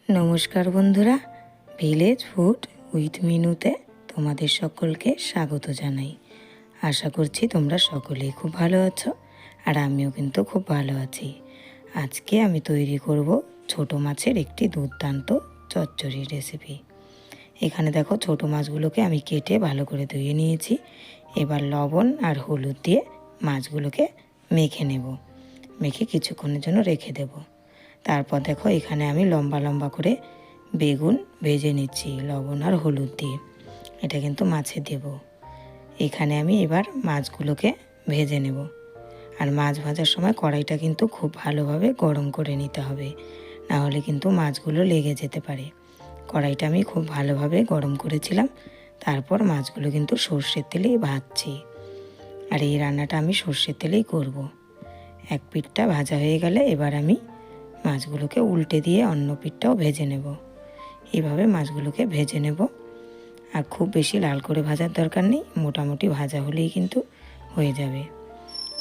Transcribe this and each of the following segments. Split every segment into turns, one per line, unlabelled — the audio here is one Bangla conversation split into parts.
নমস্কার বন্ধুরা, ভিলেজ ফুড উইথ মিনুতে তোমাদের সকলকে স্বাগত জানাই। আশা করছি তোমরা সকলেই খুব ভালো আছো, আর আমিও কিন্তু খুব ভালো আছি। আজকে আমি তৈরি করব ছোট মাছের একটি দুর্দান্ত চচ্চড়ির রেসিপি। এখানে দেখো ছোট মাছগুলোকে আমি কেটে ভালো করে ধুয়ে নিয়েছি। এবার লবণ আর হলুদ দিয়ে মাছগুলোকে মেখে নেব। মেখে কিছুক্ষণের জন্য রেখে দেব। তারপর দেখো এখানে আমি লম্বা লম্বা করে বেগুন ভেজে নিচ্ছি লবণ আর হলুদ দিয়ে। এটা কিন্তু মাছে দেব। এখানে আমি এবার মাছগুলোকে ভেজে নেব। আর মাছ ভাজার সময় কড়াইটা কিন্তু খুব ভালোভাবে গরম করে নিতে হবে, না হলে কিন্তু মাছগুলো লেগে যেতে পারে। কড়াইটা আমি খুব ভালোভাবে গরম করেছিলাম। তারপর মাছগুলো কিন্তু সর্ষের তেলেই ভাজছি। আর এই রান্নাটা আমি সর্ষের তেলেই করব। এক পিঠটা ভাজা হয়ে গেলে এবার আমি মাছগুলোকে উল্টে দিয়ে অন্য পিঠটাও ভেজে নেব। এইভাবে মাছগুলোকে ভেজে নেব। আর খুব বেশি লাল করে ভাজার দরকার নেই, মোটামুটি ভাজা হলেই কিন্তু হয়ে যাবে।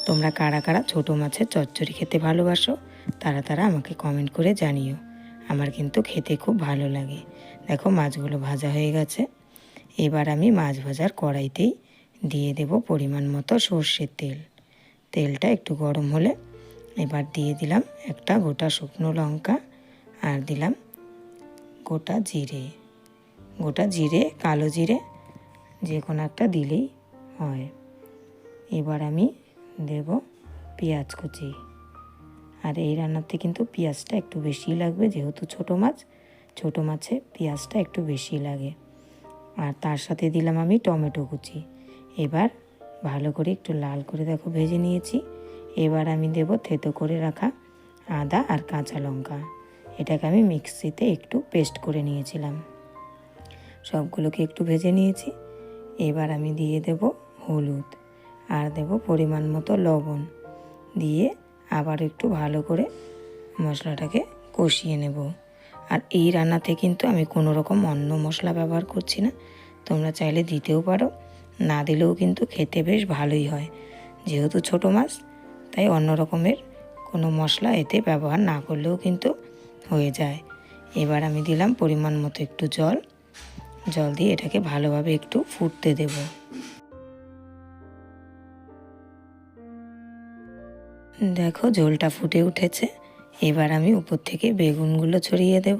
তোমরা কারা কারা ছোটো মাছের চচ্চড়ি খেতে ভালোবাসো তারা তারা আমাকে কমেন্ট করে জানিও। আমার কিন্তু খেতে খুব ভালো লাগে। দেখো মাছগুলো ভাজা হয়ে গেছে। এবার আমি মাছ ভাজার কড়াইতেই দিয়ে দেব পরিমাণ মতো সর্ষের তেল। তেলটা একটু গরম হলে এবার দিয়ে দিলাম একটা গোটা শুকনো লঙ্কা, আর দিলাম গোটা জিরে, কালো জিরে, যে কোনো একটা দিলেই হয়। এবার আমি দেব পেঁয়াজ কুচি। আর এই রান্নাতে কিন্তু পেঁয়াজটা একটু বেশি লাগবে, যেহেতু ছোটো মাছে পেঁয়াজটা একটু বেশি লাগে। আর তার সাথে দিলাম আমি টমেটো কুচি। এবার ভালো করে একটু লাল করে দেখো ভেজে নিয়েছি। এবার আমি দেব থেতো করে রাখা আদা আর কাঁচা লঙ্কা। এটাকে আমি মিক্সিতে একটু পেস্ট করে নিয়েছিলাম। সবগুলোকে একটু ভেজে নিয়েছি। এবার আমি দিয়ে দেব হলুদ আর দেব পরিমাণ মতো লবণ, দিয়ে আবার একটু ভালো করে মশলাটাকে কষিয়ে নেব। আর এই রান্নাতে কিন্তু আমি কোনো রকম অন্য মশলা ব্যবহার করছি না। তোমরা চাইলে দিতেও পারো, না দিলেও কিন্তু খেতে বেশ ভালোই হয়। যেহেতু ছোটো মাছ, তাই অন্য রকমের কোনো মশলা এতে ব্যবহার না করলেও কিন্তু হয়ে যায়। এবার আমি দিলাম পরিমাণ মতো একটু জল দিয়ে এটাকে ভালোভাবে একটু ফুটতে দেব। দেখো ঝোলটা ফুটে উঠেছে। এবার আমি উপর থেকে বেগুনগুলো ছড়িয়ে দেব।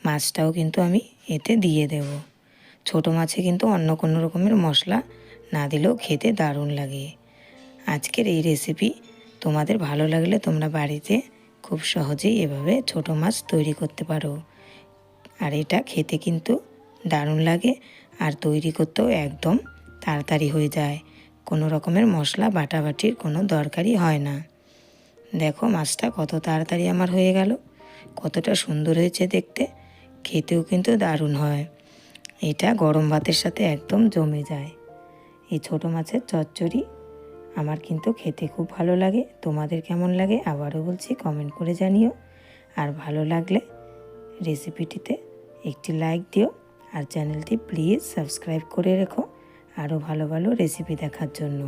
মাছটাও কিন্তু আমি এতে দিয়ে দেব। ছোটো মাছে কিন্তু অন্য কোনো রকমের মশলা না দিলেও খেতে দারুণ লাগে। আজকের এই রেসিপি তোমাদের ভালো লাগলে তোমরা বাড়িতে খুব সহজেই এভাবে ছোটো মাছ তৈরি করতে পারো। আর এটা খেতে কিন্তু দারুণ লাগে, আর তৈরি করতেও একদম তাড়াতাড়ি হয়ে যায়। কোনো রকমের মশলা বাটাবাটির কোনো দরকারই হয় না। দেখো মাছটা কত তাড়াতাড়ি আমার হয়ে গেল, কতটা সুন্দর হয়েছে দেখতে, খেতেও কিন্তু দারুণ হয়। এটা গরম ভাতের সাথে একদম জমে যায়। এই ছোটো মাছের চচ্চড়ি আমার কিন্তু খেতে খুব ভালো লাগে। তোমাদের কেমন লাগে আবারও বলছি, কমেন্ট করে জানিও। আর ভালো লাগলে রেসিপিটিতে একটি লাইক দিও, আর চ্যানেলটি প্লিজ সাবস্ক্রাইব করে রেখো আরও ভালো ভালো রেসিপি দেখার জন্য।